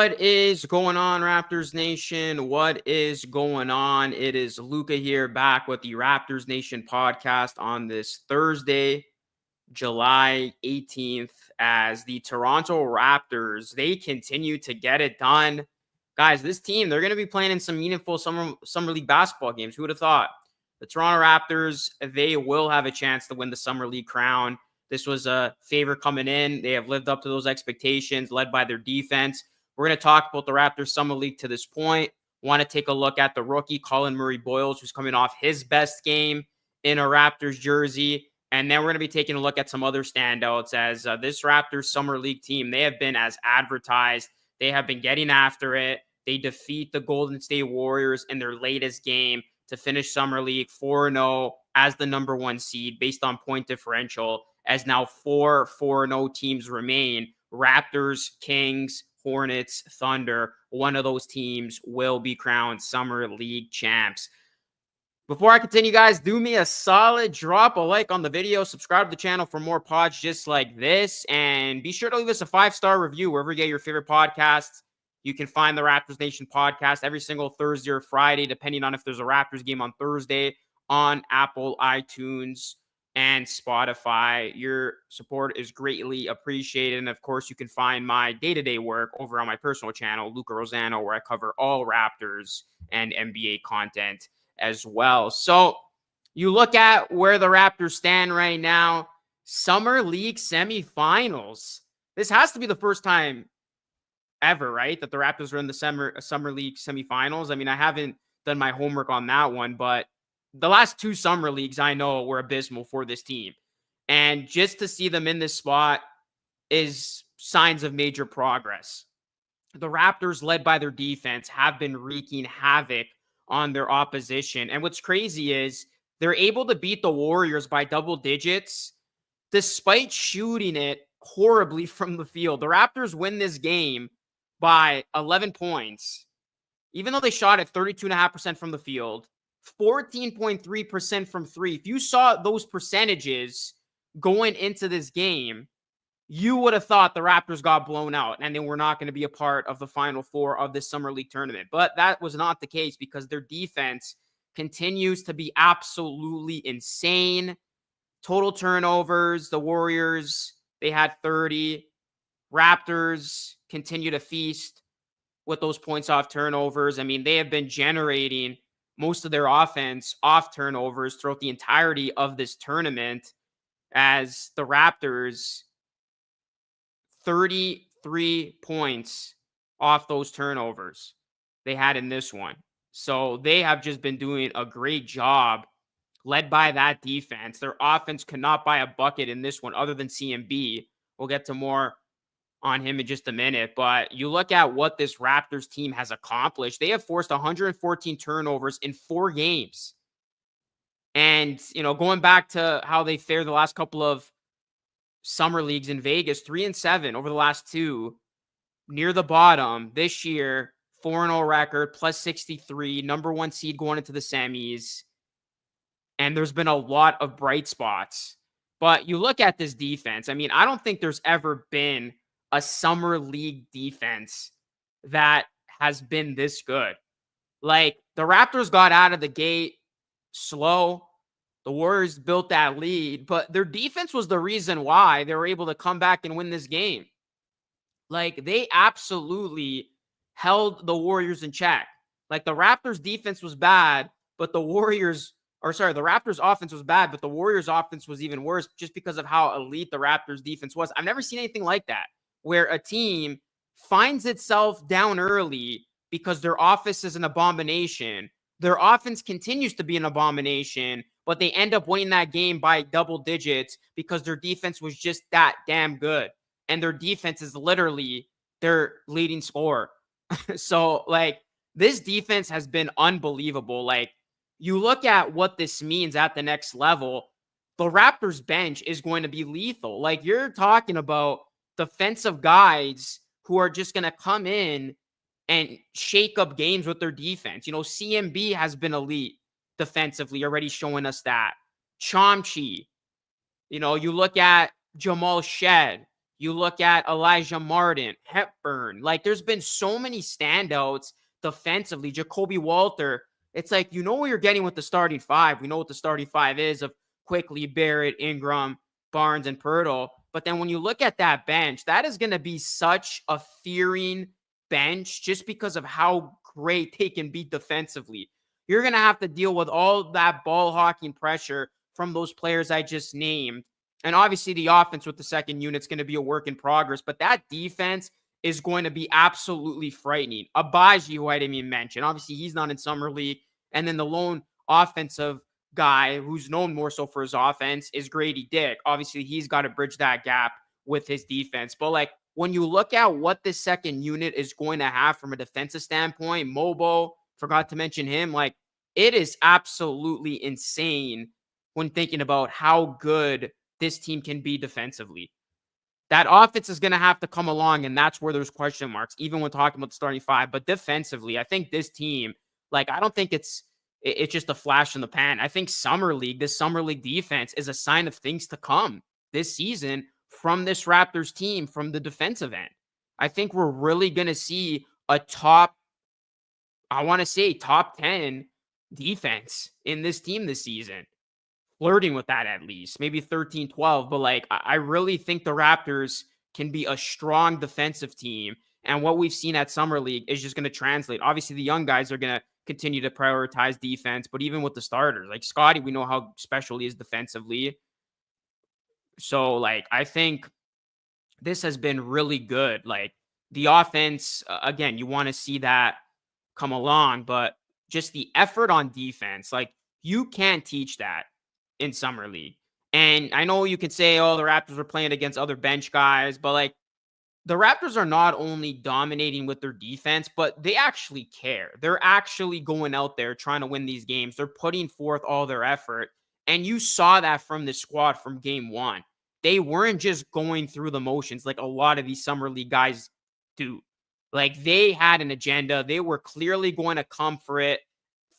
What is going on, Raptors Nation? What is going on? It is Luca here back with the Raptors Nation podcast on this Thursday, July 18th, as the Toronto Raptors, they continue to get it done. Guys, this team, they're going to be playing in some meaningful summer league basketball games. Who would have thought? The Toronto Raptors, they will have a chance to win the Summer League crown. This was a favor coming in. They have lived up to those expectations, led by their defense. We're going to talk about the Raptors Summer League to this point. Want to take a look at the rookie, Colin Murray-Boyles, who's coming off his best game in a Raptors jersey. And then we're going to be taking a look at some other standouts as this Raptors Summer League team, they have been as advertised. They have been getting after it. They defeat the Golden State Warriors in their latest game to finish Summer League 4-0 as the number one seed based on point differential, as now 4-0 teams remain. Raptors, Kings, Hornets, Thunder. One of those teams will be crowned Summer League champs. Before I continue, guys, do me a solid, drop a like on the video, subscribe to the channel for more pods just like this, and be sure to leave us a 5-star review wherever you get your favorite podcasts. You can find the Raptors Nation podcast every single Thursday or Friday, depending on if there's a Raptors game on Thursday, on Apple, iTunes, and Spotify. Your support is greatly appreciated. And of course, you can find my day-to-day work over on my personal channel, Luca Rosano, where I cover all Raptors and NBA content as well. So you look at where the Raptors stand right now, Summer League semifinals. This has to be the first time ever, right, that the Raptors are in the Summer League semifinals. I mean, I haven't done my homework on that one, but the last two Summer Leagues I know were abysmal for this team. And just to see them in this spot is signs of major progress. The Raptors, led by their defense, have been wreaking havoc on their opposition. And what's crazy is they're able to beat the Warriors by double digits despite shooting it horribly from the field. The Raptors win this game by 11 points, even though they shot at 32.5% from the field, 14.3% from three. If you saw those percentages going into this game, you would have thought the Raptors got blown out and they were not going to be a part of the Final Four of this Summer League tournament. But that was not the case because their defense continues to be absolutely insane. Total turnovers, the Warriors, they had 30. Raptors continue to feast with those points off turnovers. I mean, they have been generating most of their offense off turnovers throughout the entirety of this tournament, as the Raptors, 33 points off those turnovers they had in this one. So they have just been doing a great job, led by that defense. Their offense could not buy a bucket in this one other than CMB. We'll get to more on him in just a minute, but you look at what this Raptors team has accomplished. They have forced 114 turnovers in 4 games. And, you know, going back to how they fared the last couple of summer leagues in Vegas, 3-7 over the last 2, near the bottom. This year, 4-0 record, plus 63, number 1 seed going into the semis. And there's been a lot of bright spots. But you look at this defense. I mean, I don't think there's ever been a summer league defense that has been this good. Like, the Raptors got out of the gate slow. The Warriors built that lead, but their defense was the reason why they were able to come back and win this game. Like, they absolutely held the Warriors in check. Like, the Raptors defense was bad, but the Raptors offense was bad, but the Warriors offense was even worse just because of how elite the Raptors defense was. I've never seen anything like that, where a team finds itself down early because their offense is an abomination. Their offense continues to be an abomination, but they end up winning that game by double digits because their defense was just that damn good. And their defense is literally their leading scorer. So, like, this defense has been unbelievable. Like, you look at what this means at the next level, the Raptors bench is going to be lethal. Like, you're talking about defensive guys who are just going to come in and shake up games with their defense. You know, CMB has been elite defensively, already showing us that. Chomchi, you know, you look at Jamal Shed, You look at Elijah Martin, Hepburn. Like, there's been so many standouts defensively. Jacoby Walter. It's like, you know what you're getting with the starting five. We know what the starting five is of Quickly, Barrett, Ingram, Barnes, and Pirtle. But then when you look at that bench, that is going to be such a fearing bench just because of how great they can be defensively. You're going to have to deal with all that ball hawking pressure from those players I just named. And obviously the offense with the second unit is going to be a work in progress, but that defense is going to be absolutely frightening. Abaji, who I didn't even mention, obviously he's not in Summer League. And then the lone offensive guy who's known more so for his offense is Grady Dick. Obviously he's got to bridge that gap with his defense. But like, when you look at what this second unit is going to have from a defensive standpoint, Mobo, forgot to mention him, like, it is absolutely insane when thinking about how good this team can be defensively. That offense is going to have to come along, and that's where there's question marks, even when talking about the starting five. But defensively, I think this team, like, I don't think it's just a flash in the pan. I think this Summer League defense is a sign of things to come this season from this Raptors team from the defensive end. I think we're really going to see a top 10 defense in this team this season. Flirting with that at least, maybe 13, 12. But like, I really think the Raptors can be a strong defensive team. And what we've seen at Summer League is just going to translate. Obviously, the young guys are going to continue to prioritize defense, but even with the starters, like Scotty, we know how special he is defensively. So like, I think this has been really good. Like, the offense, again, you want to see that come along, but just the effort on defense, like, you can't teach that in Summer League. And I know you could say, oh, the Raptors were playing against other bench guys, but like, the Raptors are not only dominating with their defense, but they actually care. They're actually going out there trying to win these games. They're putting forth all their effort. And you saw that from the squad from game one. They weren't just going through the motions like a lot of these Summer League guys do. Like, they had an agenda. They were clearly going to come for it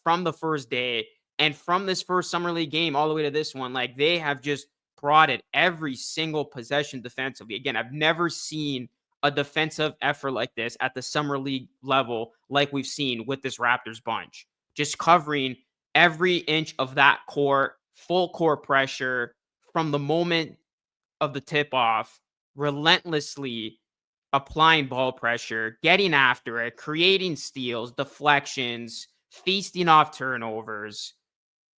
from the first day. And from this first Summer League game all the way to this one, like, they have just brought it every single possession defensively. Again, I've never seen a defensive effort like this at the Summer League level like we've seen with this Raptors bunch. Just covering every inch of that court, full court pressure from the moment of the tip-off, relentlessly applying ball pressure, getting after it, creating steals, deflections, feasting off turnovers.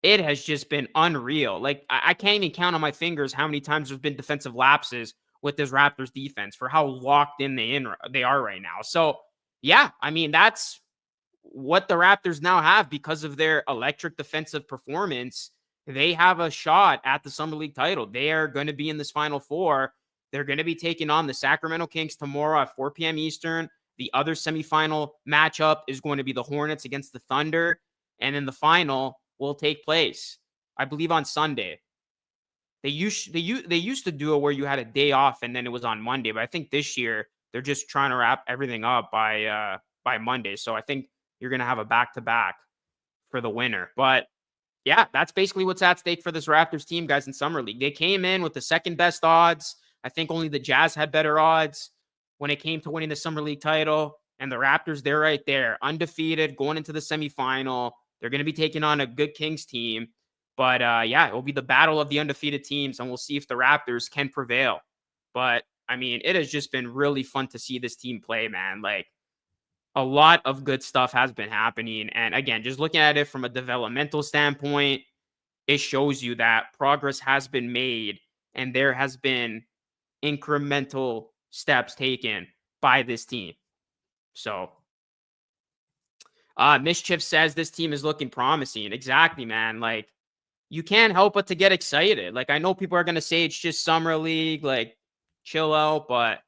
It has just been unreal. Like, I can't even count on my fingers how many times there's been defensive lapses with this Raptors defense for how locked in they are right now. So, yeah, I mean, that's what the Raptors now have because of their electric defensive performance. They have a shot at the Summer League title. They are going to be in this Final Four. They're going to be taking on the Sacramento Kings tomorrow at 4 p.m. Eastern. The other semifinal matchup is going to be the Hornets against the Thunder. And then the final will take place, I believe, on Sunday. They used to do it where you had a day off and then it was on Monday, but I think this year they're just trying to wrap everything up by Monday. So I think you're going to have a back-to-back for the winner. But yeah, that's basically what's at stake for this Raptors team, guys, in Summer League. They came in with the second best odds. I think only the Jazz had better odds when it came to winning the Summer League title. And the Raptors, they're right there, undefeated, going into the semifinal. They're going to be taking on a good Kings team. But yeah, it will be the battle of the undefeated teams, and we'll see if the Raptors can prevail. But I mean, it has just been really fun to see this team play, man. Like, a lot of good stuff has been happening. And again, just looking at it from a developmental standpoint, it shows you that progress has been made and there has been incremental steps taken by this team. So, Mischief says this team is looking promising. Exactly, man. Like, you can't help but to get excited. Like, I know people are going to say it's just Summer League, like, chill out. But,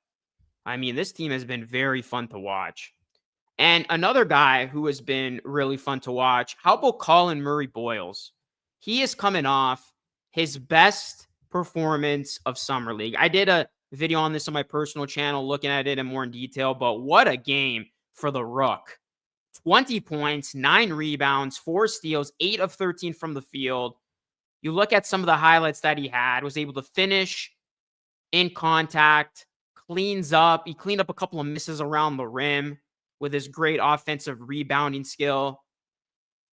I mean, this team has been very fun to watch. And another guy who has been really fun to watch, how about Colin Murray-Boyles? He is coming off his best performance of Summer League. I did a video on this on my personal channel looking at it in more in detail, but what a game for the Rook. 20 points, 9 rebounds, 4 steals, 8 of 13 from the field. You look at some of the highlights that he had, was able to finish in contact, cleans up. He cleaned up a couple of misses around the rim with his great offensive rebounding skill.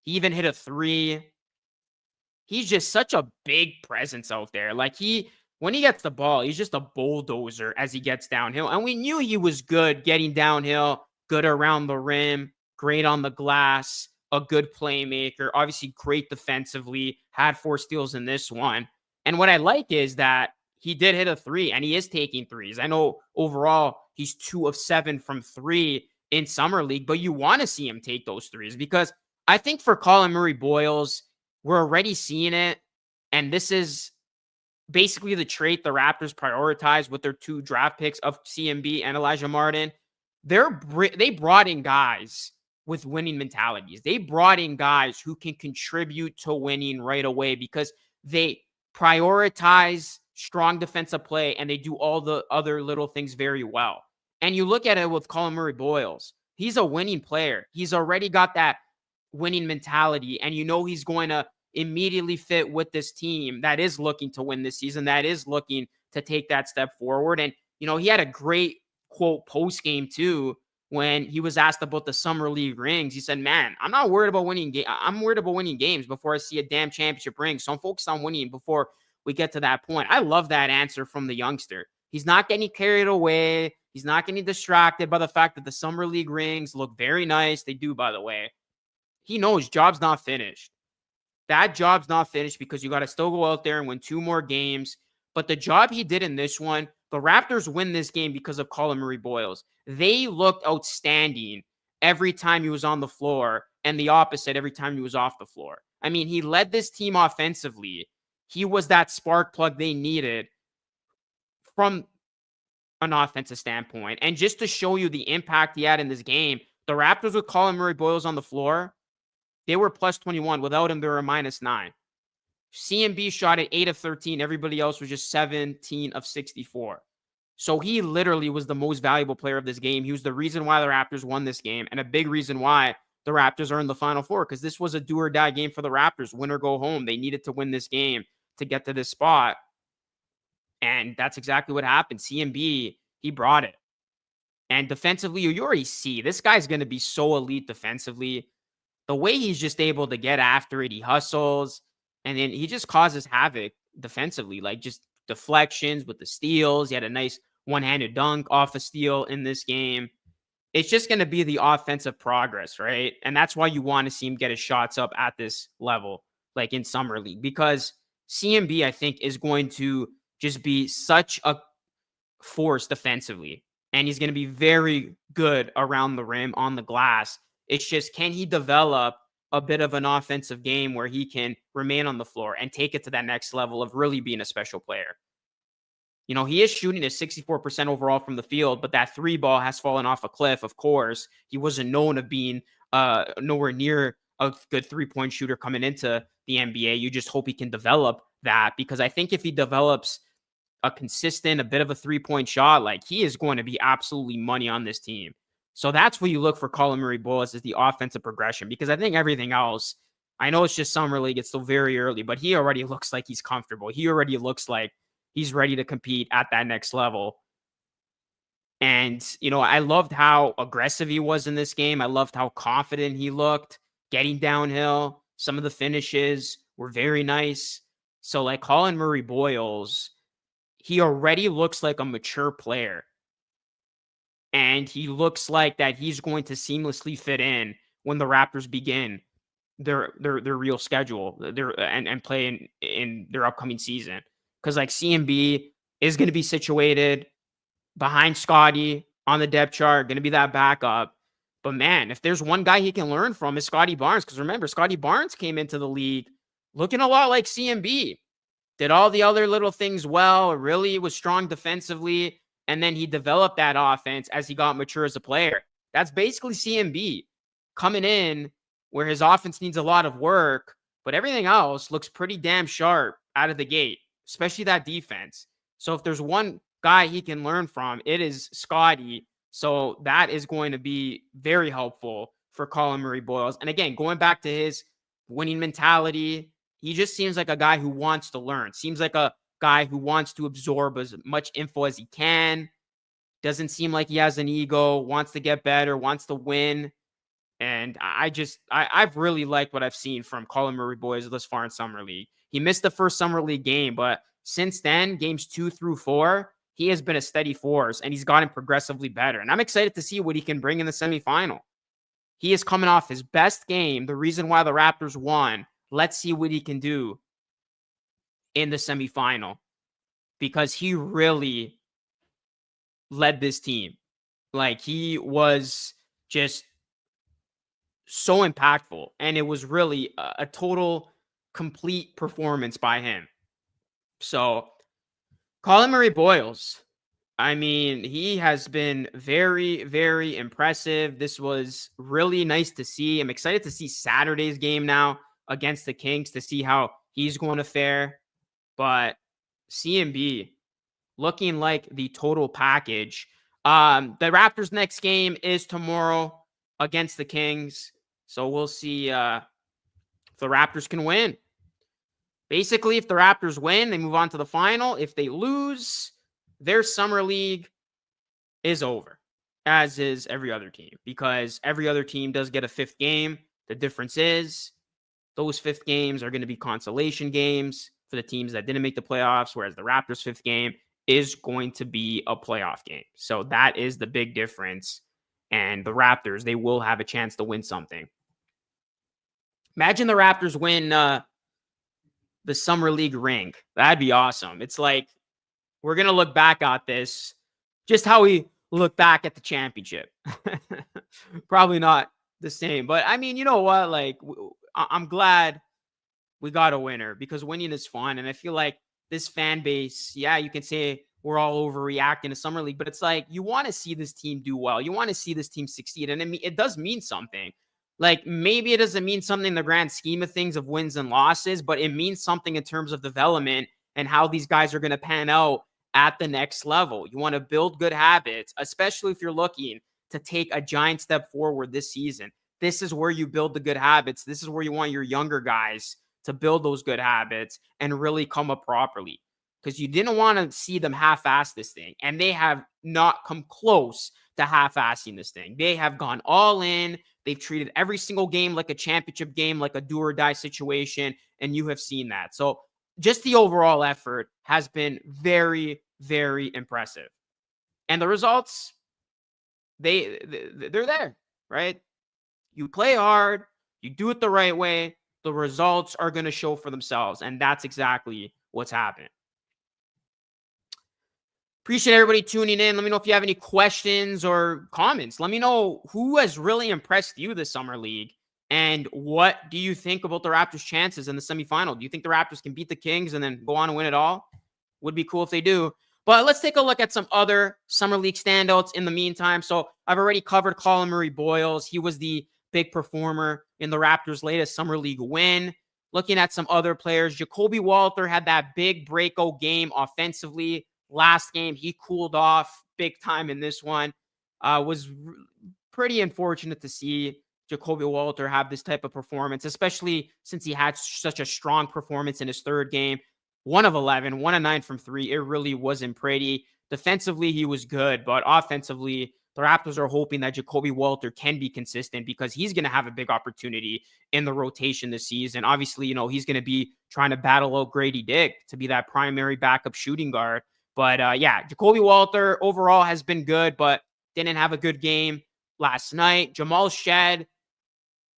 He even hit a three. He's just such a big presence out there. Like when he gets the ball, he's just a bulldozer as he gets downhill. And we knew he was good getting downhill, good around the rim, great on the glass, a good playmaker, obviously great defensively, had 4 steals in this one. And what I like is that he did hit a three and he is taking threes. I know overall he's 2 of 7 from 3 in Summer League, but you want to see him take those threes because I think for Colin Murray-Boyles, we're already seeing it. And this is basically the trait the Raptors prioritize with their 2 draft picks of CMB and Elijah Martin. They brought in guys with winning mentalities. They brought in guys who can contribute to winning right away because they prioritize strong defensive play and they do all the other little things very well. And you look at it with Colin Murray-Boyles. He's a winning player. He's already got that winning mentality, and you know he's going to immediately fit with this team that is looking to win this season, that is looking to take that step forward. And, you know, he had a great quote post game too when he was asked about the Summer League rings. He said, man, I'm not worried about winning I'm worried about winning games before I see a damn championship ring. So I'm focused on winning before we get to that point. I love that answer from the youngster. He's not getting carried away. He's not getting distracted by the fact that the Summer League rings look very nice. They do, by the way. He knows job's not finished. That job's not finished because you got to still go out there and win 2 more games. But the job he did in this one, the Raptors win this game because of Colin Murray-Boyles. They looked outstanding every time he was on the floor and the opposite every time he was off the floor. I mean, he led this team offensively. He was that spark plug they needed from an offensive standpoint. And just to show you the impact he had in this game, the Raptors with Colin Murray-Boyles on the floor, they were plus 21. Without him, they were minus 9. CMB shot at 8 of 13. Everybody else was just 17 of 64. So he literally was the most valuable player of this game. He was the reason why the Raptors won this game and a big reason why the Raptors are in the Final Four, because this was a do or die game for the Raptors. Win or go home. They needed to win this game to get to this spot. And that's exactly what happened. CMB, he brought it. And defensively, you already see this guy's going to be so elite defensively. The way he's just able to get after it, he hustles, and then he just causes havoc defensively, like just deflections with the steals. He had a nice one-handed dunk off a steal in this game. It's just going to be the offensive progress, right? And that's why you want to see him get his shots up at this level, like in Summer League, because CMB, I think, is going to just be such a force defensively, and he's going to be very good around the rim on the glass. It's just, can he develop a bit of an offensive game where he can remain on the floor and take it to that next level of really being a special player? You know, he is shooting at 64% overall from the field, but that 3 ball has fallen off a cliff, of course. He wasn't known of being nowhere near a good 3-point shooter coming into the NBA. You just hope he can develop that, because I think if he develops a consistent, a bit of a 3-point shot, like, he is going to be absolutely money on this team. So that's what you look for Colin Murray-Boyles, is the offensive progression, because I think everything else, I know it's just Summer League, it's still very early, but he already looks like he's comfortable. He already looks like he's ready to compete at that next level. And, you know, I loved how aggressive he was in this game. I loved how confident he looked getting downhill. Some of the finishes were very nice. So, like, Colin Murray-Boyles, he already looks like a mature player. And he looks like that he's going to seamlessly fit in when the Raptors begin their real schedule, and play in their upcoming season. Because, like, CMB is going to be situated behind Scottie on the depth chart, going to be that backup. But man, if there's one guy he can learn from, is Scottie Barnes. Because remember, Scottie Barnes came into the league looking a lot like CMB. Did all the other little things well, really was strong defensively, and then he developed that offense as he got mature as a player. That's basically CMB coming in where his offense needs a lot of work, but everything else looks pretty damn sharp out of the gate, especially that defense. So if there's one guy he can learn from, it is Scottie. So that is going to be very helpful for Colin Murray-Boyles. And again, going back to his winning mentality, he just seems like a guy who wants to learn. Seems like a guy who wants to absorb as much info as he can. Doesn't seem like he has an ego, wants to get better, wants to win. And I've really liked what I've seen from Colin Murray-Boyles thus far in Summer League. He missed the first Summer League game, but since then, games 2 through 4, he has been a steady force and he's gotten progressively better. And I'm excited to see what he can bring in the semifinal. He is coming off his best game, the reason why the Raptors won. Let's see what he can do in the semifinal because he really led this team. Like, he was just so impactful, and it was really a total complete performance by him. So, Colin Murray-Boyles, I mean, he has been very, very impressive. This was really nice to see. I'm excited to see Saturday's game now against the Kings to see how he's going to fare. But CMB looking like the total package. The Raptors' next game is tomorrow against the Kings. So we'll see if the Raptors can win. Basically, if the Raptors win, they move on to the final. If they lose, their Summer League is over, as is every other team, because every other team does get a fifth game. The difference is those fifth games are going to be consolation games for the teams that didn't make the playoffs, whereas the Raptors' fifth game is going to be a playoff game. So that is the big difference. And the Raptors, they will have a chance to win something. Imagine the Raptors win the Summer League ring. That'd be awesome. It's like we're going to look back at this just how we look back at the championship. Probably not the same. But, I mean, you know what? Like, I'm glad we got a winner because winning is fun. And I feel like this fan base, yeah, you can say we're all overreacting to Summer League, but it's like you want to see this team do well. You want to see this team succeed. And it does mean something. Like, maybe it doesn't mean something in the grand scheme of things of wins and losses, but it means something in terms of development and how these guys are going to pan out at the next level. You want to build good habits, especially if you're looking to take a giant step forward this season. This is where you build the good habits. This is where you want your younger guys to build those good habits and really come up properly, because you didn't want to see them half-ass this thing. And they have not come close to half-assing this thing. They have gone all in. They've treated every single game like a championship game, like a do or die situation. And you have seen that. So just the overall effort has been very, very impressive. And the results, they're there, right? You play hard, you do it the right way, the results are going to show for themselves. And that's exactly what's happened. Appreciate everybody tuning in. Let me know if you have any questions or comments. Let me know who has really impressed you this Summer League. And what do you think about the Raptors' chances in the semifinal? Do you think the Raptors can beat the Kings and then go on and win it all? Would be cool if they do. But let's take a look at some other Summer League standouts in the meantime. So I've already covered Colin Murray-Boyles. He was the big performer in the Raptors' latest Summer League win. Looking at some other players, Jacoby Walter had that big breakout game offensively. Last game, he cooled off big time in this one. Was pretty unfortunate to see Jacoby Walter have this type of performance, especially since he had such a strong performance in his third game. 1 of 11, 1 of 9 from 3. It really wasn't pretty. Defensively, he was good, but offensively, the Raptors are hoping that Jacoby Walter can be consistent because he's going to have a big opportunity in the rotation this season. Obviously, you know, he's going to be trying to battle out Grady Dick to be that primary backup shooting guard. But yeah, Jacoby Walter overall has been good, but didn't have a good game last night. Jamal Shead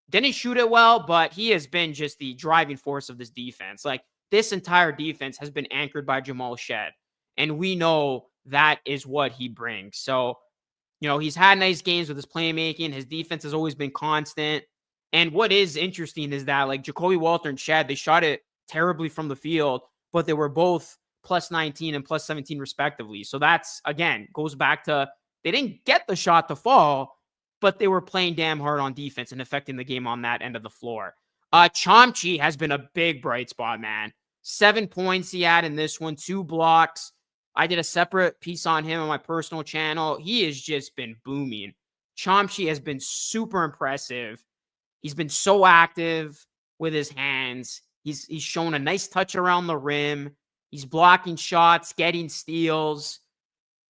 didn't shoot it well, but he has been just the driving force of this defense. Like, this entire defense has been anchored by Jamal Shead, and we know that is what he brings. So, you know, he's had nice games with his playmaking. His defense has always been constant. And what is interesting is that, like, Jacoby Walter and Shead, they shot it terribly from the field, but they were both plus 19 and plus 17 respectively. So that's, again, goes back to they didn't get the shot to fall, but they were playing damn hard on defense and affecting the game on that end of the floor. Chomchi has been a big bright spot, man. 7 points he had in this one, 2 blocks. I did a separate piece on him on my personal channel. He has just been booming. Chomchi has been super impressive. He's been so active with his hands. He's shown a nice touch around the rim. He's blocking shots, getting steals.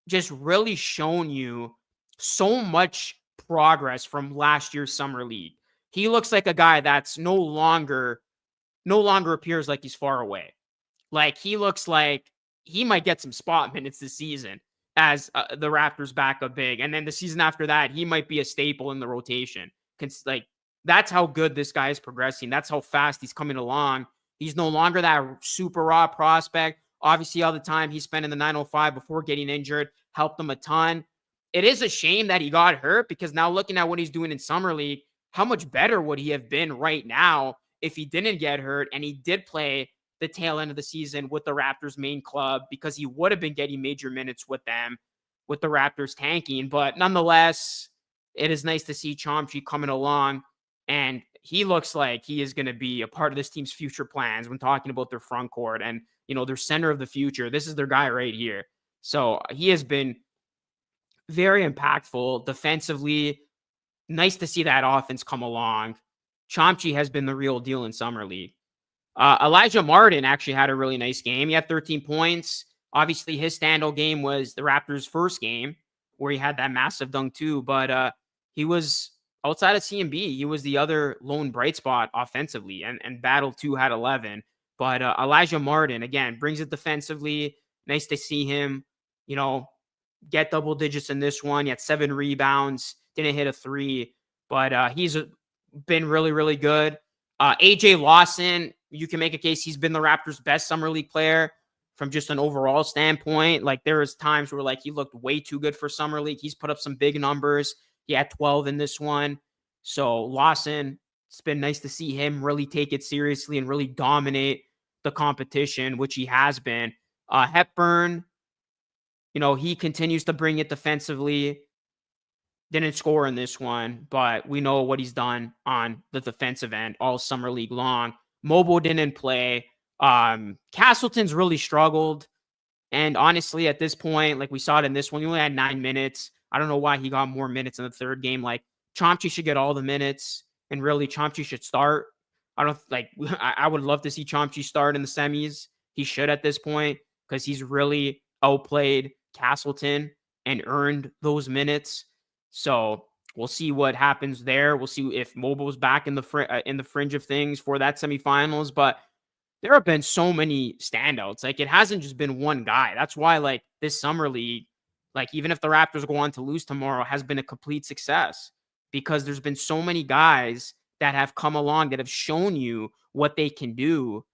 just really shown you so much progress from last year's Summer League. He looks like a guy that's no longer appears like he's far away. Like, he looks like he might get some spot minutes this season as the Raptors backup big. And then the season after that, he might be a staple in the rotation. Like, that's how good this guy is progressing. That's how fast he's coming along. He's no longer that super raw prospect. Obviously, all the time he spent in the 905 before getting injured helped him a ton. It is a shame that he got hurt, because now looking at what he's doing in Summer League, how much better would he have been right now if he didn't get hurt and he did play the tail end of the season with the Raptors main club, because he would have been getting major minutes with them, with the Raptors tanking. But nonetheless, it is nice to see Chomchi coming along, and he looks like he is going to be a part of this team's future plans when talking about their front court and, their center of the future. This is their guy right here. So he has been very impactful defensively. Nice to see that offense come along. Chomchi has been the real deal in Summer League. Elijah Martin actually had a really nice game. He had 13 points. Obviously, his standout game was the Raptors' first game, where he had that massive dunk too. But he was, outside of CMB, he was the other lone bright spot offensively. And Battle 2 had 11. But Elijah Martin, again, brings it defensively. Nice to see him, get double digits in this one. He had 7 rebounds, didn't hit a 3. But he's been really, really good. AJ Lawson, you can make a case he's been the Raptors' best Summer League player from just an overall standpoint. Like, there was times where, like, he looked way too good for Summer League. He's put up some big numbers. He had 12 in this one. So Lawson, it's been nice to see him really take it seriously and really dominate the competition, which he has been. Hepburn, he continues to bring it defensively. Didn't score in this one, but we know what he's done on the defensive end all Summer League long. Mobo didn't play. Castleton's really struggled. And honestly, at this point, like we saw it in this one, he only had 9 minutes. I don't know why he got more minutes in the third game. Like, Chomchi should get all the minutes, and really Chomchi should start. I would love to see Chomchi start in the semis. He should at this point, because he's really outplayed Castleton and earned those minutes. So we'll see what happens there. We'll see if Mobo's back in the fringe of things for that semifinals. But there have been so many standouts. Like, it hasn't just been one guy. That's why, like, this Summer League, like, even if the Raptors go on to lose tomorrow, has been a complete success, because there's been so many guys that have come along that have shown you what they can do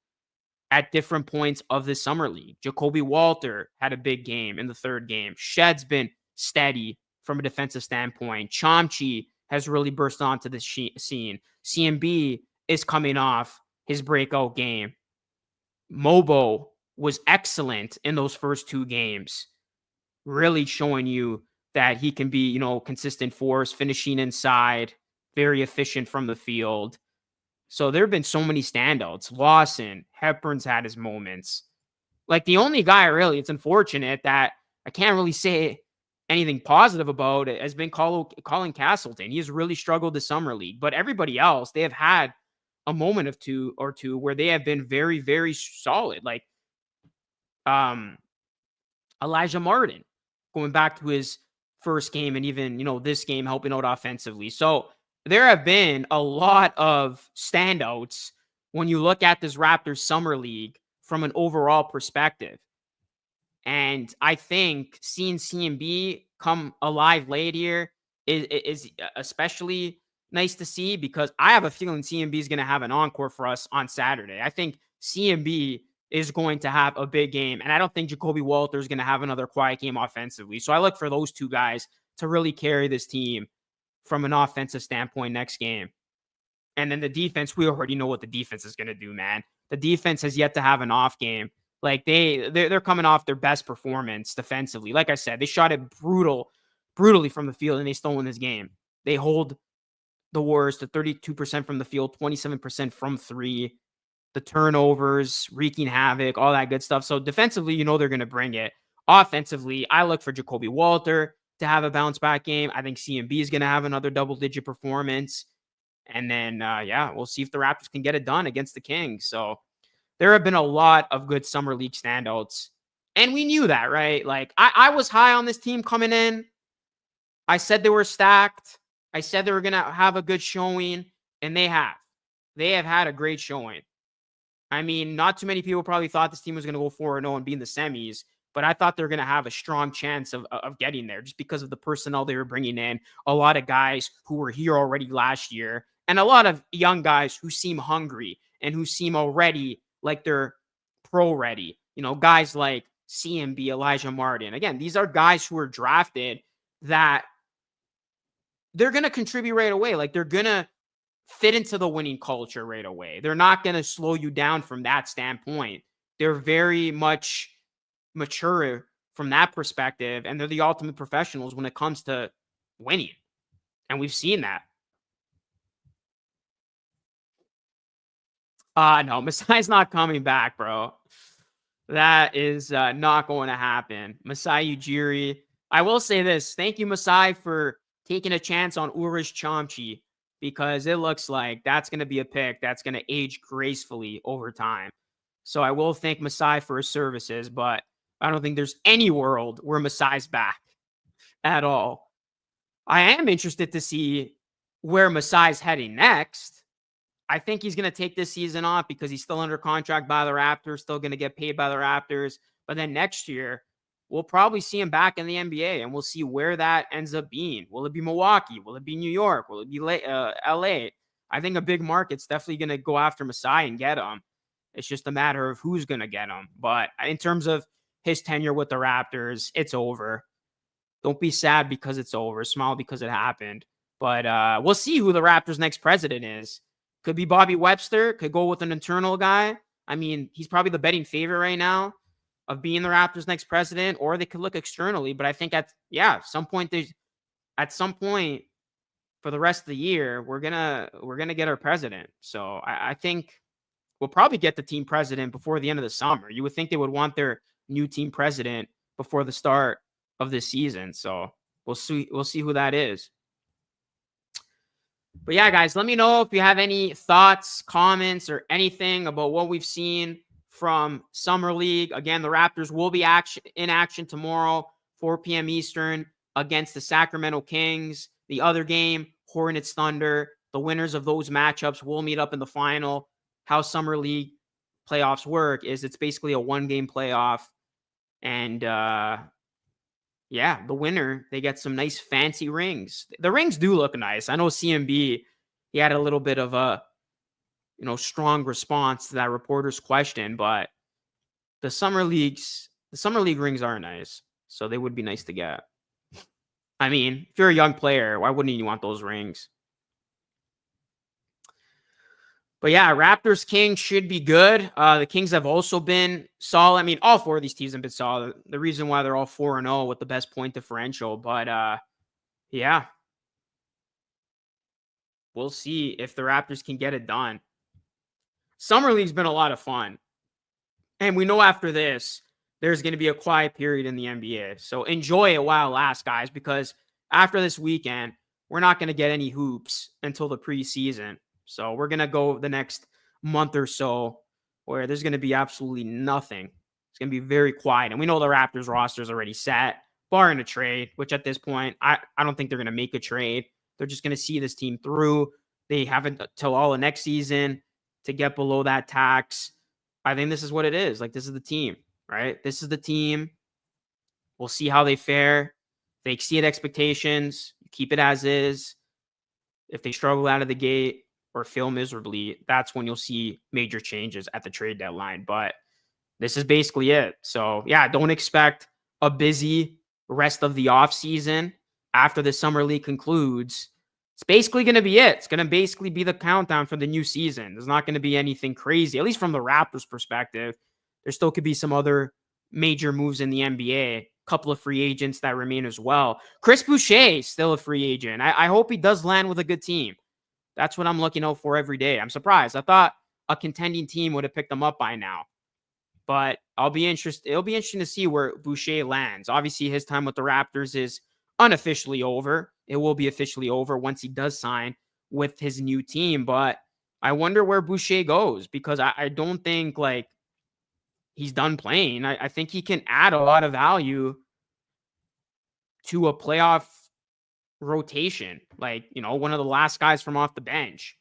at different points of the Summer League. Jacoby Walter had a big game in the third game. Shed's been steady from a defensive standpoint. Chomchi has really burst onto the scene. CMB is coming off his breakout game. Mobo was excellent in those first 2 games, really showing you that he can be, consistent force, finishing inside, very efficient from the field. So there have been so many standouts. Lawson, Hepburn's had his moments. Like, the only guy, really, it's unfortunate that I can't really say anything positive about it, has been Colin Castleton. He has really struggled this Summer League. But everybody else, they have had a moment of two where they have been very, very solid. Like, Elijah Martin, going back to his first game, and even, this game, helping out offensively. So there have been a lot of standouts when you look at this Raptors Summer League from an overall perspective. And I think seeing CMB come alive late here is especially nice to see, because I have a feeling CMB is going to have an encore for us on Saturday. I think CMB is going to have a big game, and I don't think Jacoby Walter is going to have another quiet game offensively. So I look for those 2 guys to really carry this team from an offensive standpoint next game. And then the defense, we already know what the defense is going to do, man. The defense has yet to have an off game. Like, they're coming off their best performance defensively. Like I said, they shot it brutally from the field, and they still win this game. They hold the Warriors to 32% from the field, 27% from 3. The turnovers, wreaking havoc, all that good stuff. So defensively, they're going to bring it. Offensively, I look for Jacoby Walter to have a bounce back game. I think CMB is going to have another double-digit performance. And then, we'll see if the Raptors can get it done against the Kings. So there have been a lot of good Summer League standouts. And we knew that, right? Like, I was high on this team coming in. I said they were stacked. I said they were going to have a good showing, and they have. They have had a great showing. I mean, not too many people probably thought this team was going to go 4-0 and be in the semis, but I thought they were going to have a strong chance of getting there just because of the personnel they were bringing in. A lot of guys who were here already last year, and a lot of young guys who seem hungry and who seem already like they're pro ready. You know, guys like CMB, Elijah Martin. Again, these are guys who were drafted that they're going to contribute right away. Like, they're going to fit into the winning culture right away. They're not going to slow you down from that standpoint. They're very much mature from that perspective, and they're the ultimate professionals when it comes to winning. And we've seen that. No, Masai's not coming back, bro. That is not going to happen. Masai Ujiri. I will say this. Thank you, Masai, for taking a chance on Urish Chomchi, because it looks like that's going to be a pick that's going to age gracefully over time. So I will thank Masai for his services, but I don't think there's any world where Masai's back at all. I am interested to see where Masai's heading next. I think he's going to take this season off because he's still under contract by the Raptors, still going to get paid by the Raptors. But then next year, we'll probably see him back in the NBA, and we'll see where that ends up being. Will it be Milwaukee? Will it be New York? Will it be LA? I think a big market's definitely going to go after Masai and get him. It's just a matter of who's going to get him. But in terms of his tenure with the Raptors, it's over. Don't be sad because it's over. Smile because it happened. But we'll see who the Raptors' next president is. Could be Bobby Webster. Could go with an internal guy. I mean, he's probably the betting favorite right now of being the Raptors' next president, or they could look externally. But I think at some point for the rest of the year, we're gonna get our president. So I think we'll probably get the team president before the end of the summer. You would think they would want their new team president before the start of this season. So we'll see who that is. But yeah, guys, let me know if you have any thoughts, comments, or anything about what we've seen from Summer League. Again, the Raptors will be in action tomorrow, 4 p.m. Eastern, against the Sacramento Kings. The other game, Hornets Thunder. The winners of those matchups will meet up in the final. How Summer League playoffs work is it's basically a one-game playoff. And yeah, the winner, they get some nice fancy rings. The rings do look nice. I know CMB, he had a little bit of a, strong response to that reporter's question, but the Summer League rings are nice. So they would be nice to get. I mean, if you're a young player, why wouldn't you want those rings? But yeah, Raptors Kings should be good. The Kings have also been solid. I mean, all four of these teams have been solid. The reason why they're all 4-0 with the best point differential. But yeah, we'll see if the Raptors can get it done. Summer League's been a lot of fun. And we know after this, there's going to be a quiet period in the NBA. So enjoy it while it lasts, guys, because after this weekend, we're not going to get any hoops until the preseason. So we're going to go the next month or so where there's going to be absolutely nothing. It's going to be very quiet. And we know the Raptors roster is already set, barring a trade, which at this point, I don't think they're going to make a trade. They're just going to see this team through. They haven't till all of next season to get below that tax. I think this is what it is. Like, this is the team, right? This is the team. We'll see how they fare. If they exceed expectations, keep it as is. If they struggle out of the gate or fail miserably, that's when you'll see major changes at the trade deadline. But this is basically it. So yeah, don't expect a busy rest of the offseason after the Summer League concludes. It's basically going to be it. It's going to basically be the countdown for the new season. There's not going to be anything crazy, at least from the Raptors perspective. There still could be some other major moves in the NBA. A couple of free agents that remain as well. Chris Boucher, still a free agent. I hope he does land with a good team. That's what I'm looking out for every day. I'm surprised. I thought a contending team would have picked him up by now. But It'll be interesting to see where Boucher lands. Obviously, his time with the Raptors is unofficially over. It will be officially over once he does sign with his new team. But I wonder where Boucher goes, because I don't think he's done playing. I think he can add a lot of value to a playoff rotation, like, one of the last guys from off the bench,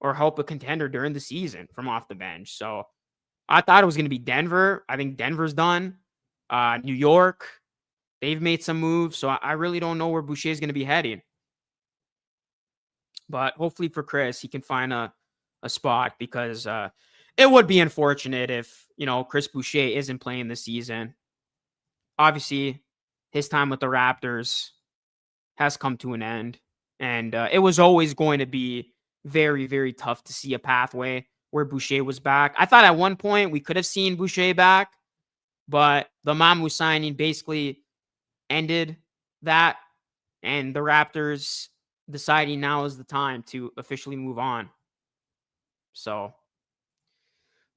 or help a contender during the season from off the bench. So I thought it was going to be Denver. I think Denver's done. New York, they've made some moves. So I really don't know where Boucher is going to be heading. But hopefully for Chris, he can find a spot, because it would be unfortunate if, Chris Boucher isn't playing this season. Obviously, his time with the Raptors has come to an end. And it was always going to be very, very tough to see a pathway where Boucher was back. I thought at one point we could have seen Boucher back, but the Mamu signing basically ended that, and the Raptors deciding now is the time to officially move on. So,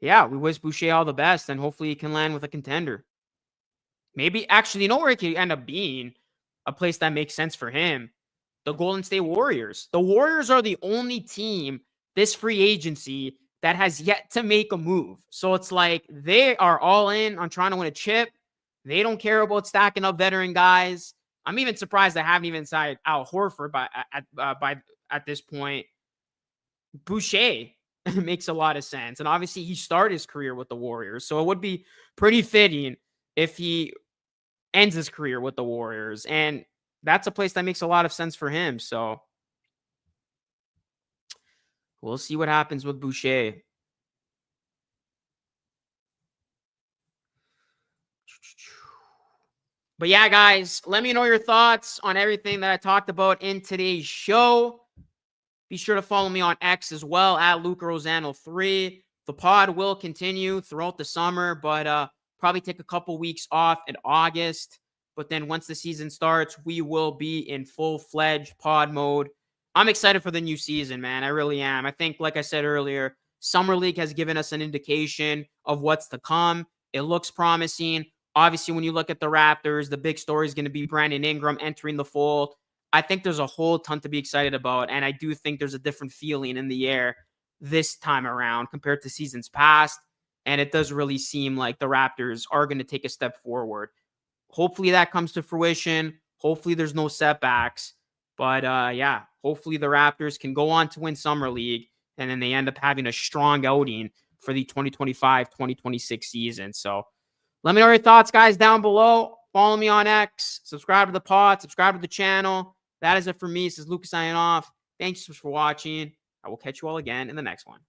yeah, we wish Boucher all the best, and hopefully he can land with a contender. Maybe, actually, where it could end up being a place that makes sense for him? The Golden State Warriors. The Warriors are the only team this free agency that has yet to make a move. So it's like they are all in on trying to win a chip. They don't care about stacking up veteran guys. I'm even surprised they haven't even signed Al Horford at this point. Boucher makes a lot of sense. And obviously he started his career with the Warriors. So it would be pretty fitting if he ends his career with the Warriors. And that's a place that makes a lot of sense for him. So we'll see what happens with Boucher. But yeah, guys, let me know your thoughts on everything that I talked about in today's show. Be sure to follow me on X as well, at Luca Rosano 3. The pod will continue throughout the summer, but probably take a couple weeks off in August. But then once the season starts, we will be in full-fledged pod mode. I'm excited for the new season, man. I really am. I think, like I said earlier, Summer League has given us an indication of what's to come. It looks promising. Obviously, when you look at the Raptors, the big story is going to be Brandon Ingram entering the fold. I think there's a whole ton to be excited about, and I do think there's a different feeling in the air this time around compared to seasons past, and it does really seem like the Raptors are going to take a step forward. Hopefully that comes to fruition. Hopefully there's no setbacks, but yeah, hopefully the Raptors can go on to win Summer League, and then they end up having a strong outing for the 2025-2026 season. So let me know your thoughts, guys, down below. Follow me on X. Subscribe to the pod. Subscribe to the channel. That is it for me. This is Lucas signing off. Thanks for watching. I will catch you all again in the next one.